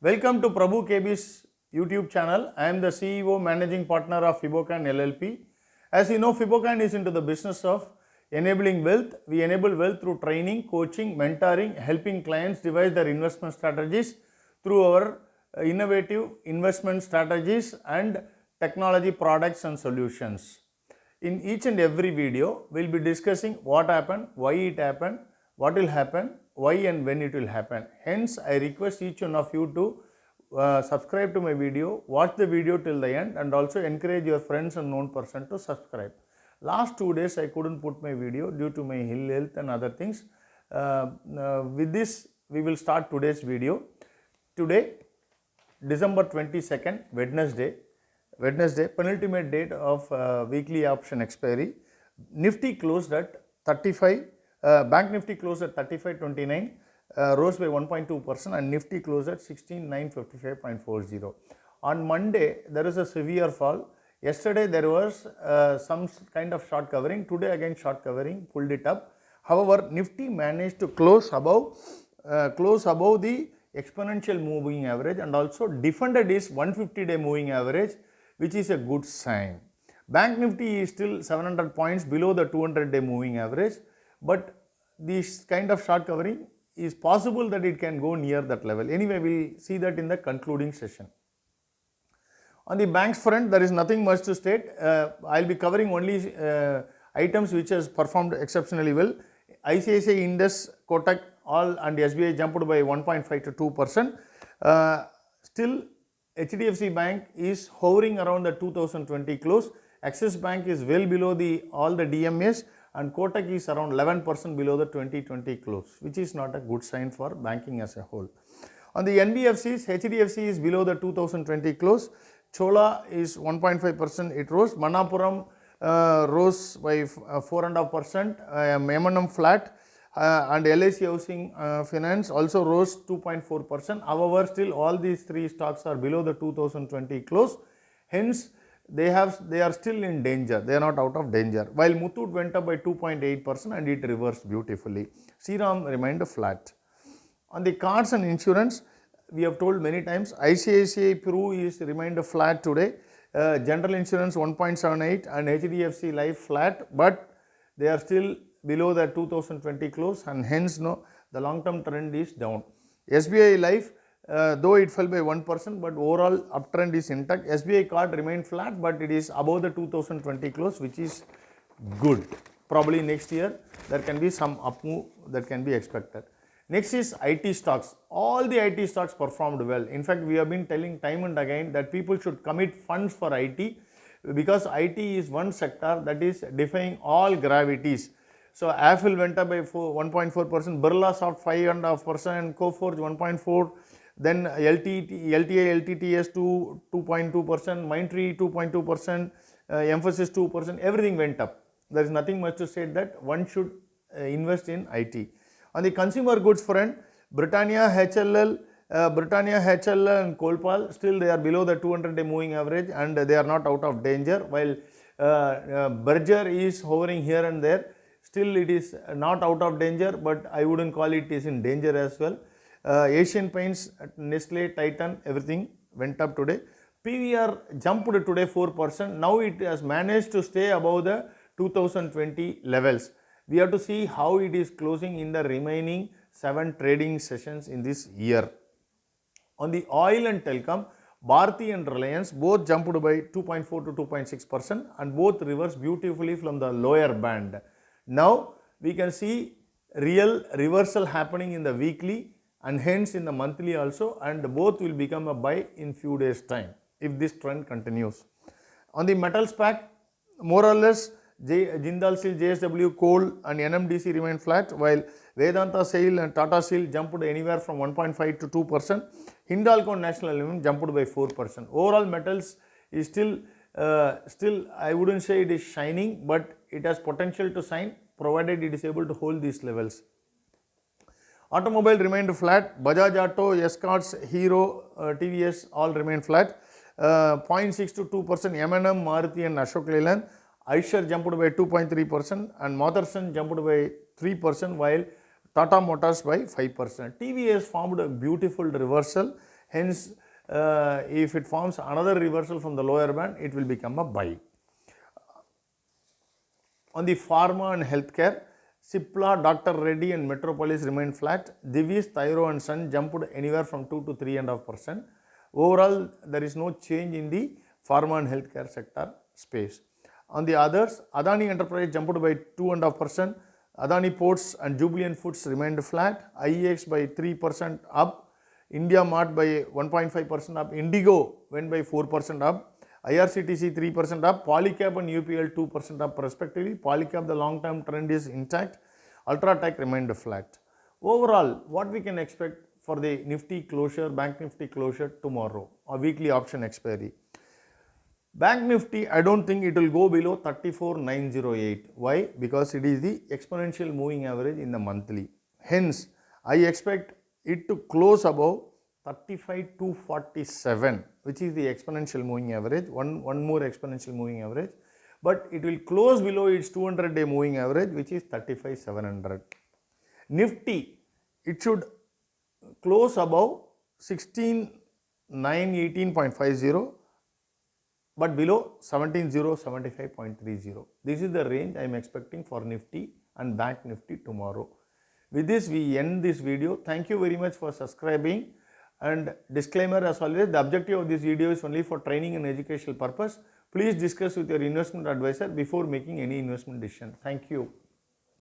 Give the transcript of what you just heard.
Welcome to Prabhu KB's YouTube channel. I am the CEO Managing Partner of Fibocan LLP. As you know, Fibocan is into the business of enabling wealth. We enable wealth through training, coaching, mentoring, helping clients devise their investment strategies through our innovative investment strategies and technology products and solutions. In each and every video, we will be discussing what happened, why it happened, what will happen, why and when it will happen. Hence, I request each one of you to subscribe to my video, watch the video till the end, and also encourage your friends and known person to subscribe. Last 2 days, I couldn't put my video due to my ill health and other things. With this, we will start today's video. Today, December 22nd, Wednesday, penultimate date of weekly option expiry. Nifty closed at 35. Bank Nifty closed at 35.29, rose by 1.2%, and Nifty closed at 16,955.40. On Monday, there is a severe fall. Yesterday, there was some kind of short covering. Today, again, short covering pulled it up. However, Nifty managed to close above the exponential moving average and also defended its 150-day moving average, which is a good sign. Bank Nifty is still 700 points below the 200-day moving average, but this kind of short covering is possible that it can go near that level. Anyway, we will see that in the concluding session. On the banks front, there is nothing much to state. I will be covering only items which has performed exceptionally well. ICICI, Indus, Kotak, all and SBI jumped by 1.5 to 2%. Still, HDFC Bank is hovering around the 2020 close. Axis Bank is well below all the DMAs, and Kotak is around 11% below the 2020 close, which is not a good sign for banking as a whole. On the NBFCs, HDFC is below the 2020 close. Chola is 1.5%, it rose. Manappuram rose by 4.5%. M&M flat, and LIC Housing Finance also rose 2.4%. However, still all these three stocks are below the 2020 close. Hence, they are still in danger. They are not out of danger. While Muthoot went up by 2.8% and it reversed beautifully. Shriram remained flat. On the cards and insurance, we have told many times, ICICI Pru is remained flat today. General Insurance 1.78 and HDFC Life flat, but they are still below the 2020 close, and hence the long-term trend is down. SBI Life, though it fell by 1%, but overall uptrend is intact. SBI Card remained flat, but it is above the 2020 close, which is good. Probably next year there can be some up move that can be expected. Next is IT stocks. All the IT stocks performed well. In fact, we have been telling time and again that people should commit funds for IT, because IT is one sector that is defying all gravities. So, Affle went up by 1.4%, Birlasoft 5.5%, Coforge 1.4%, then LTI, LTTS 2.2%, Mindtree 2.2%, Emphasis 2%, everything went up. There is nothing much to say that one should invest in IT. On the consumer goods front, Britannia, HLL and Colpal, still they are below the 200-day moving average and they are not out of danger, while Berger is hovering here and there. Still it is not out of danger, but I wouldn't call it is in danger as well. Asian Paints, Nestle, Titan, everything went up today. PVR jumped today 4%. Now it has managed to stay above the 2020 levels. We have to see how it is closing in the remaining 7 trading sessions in this year. On the oil and telecom, Bharti and Reliance both jumped by 2.4 to 2.6% and both reversed beautifully from the lower band. Now we can see real reversal happening in the weekly and hence in the monthly also, and both will become a buy in few days time if this trend continues. On the metals pack, more or less Jindal Steel, JSW, Coal and NMDC remain flat, while Vedanta Steel and Tata Steel jumped anywhere from 1.5 to 2%. Hindalco National Aluminum jumped by 4%. Overall metals is still I wouldn't say it is shining, but it has potential to shine provided it is able to hold these levels. Automobile remained flat. Bajaj Auto, Escorts, Hero, TVS all remained flat. 0.6 to 2%. M&M, Maruti and Ashok Leyland. Eicher jumped by 2.3% and Motherson jumped by 3%, while Tata Motors by 5%. TVS formed a beautiful reversal. Hence, if it forms another reversal from the lower band, it will become a buy. On the pharma and healthcare, Cipla, Dr. Reddy and Metropolis remained flat. Divi's, Thyro and Sun jumped anywhere from 2 to 3.5%. Overall, there is no change in the pharma and healthcare sector space. On the others, Adani Enterprise jumped by 2.5%. Adani Ports and Jubilant Foods remained flat. IEX by 3% up. India Mart by 1.5% up. Indigo went by 4% up. IRCTC 3% up, Polycab and UPL 2% up respectively. Polycab, the long-term trend is intact. Ultratech remained flat. Overall, what we can expect for the Nifty closure, Bank Nifty closure tomorrow, or weekly option expiry. Bank Nifty, I don't think it will go below 34,908. Why? Because it is the exponential moving average in the monthly. Hence, I expect it to close above 35,247, which is the exponential moving average, one more exponential moving average, but it will close below its 200-day moving average, which is 35,700. Nifty, it should close above 16,918.50, but below 17,075.30. This is the range I am expecting for Nifty and Bank Nifty tomorrow. With this, we end this video. Thank you very much for subscribing. And disclaimer as always, the objective of this video is only for training and educational purpose. Please discuss with your investment advisor before making any investment decision. Thank you.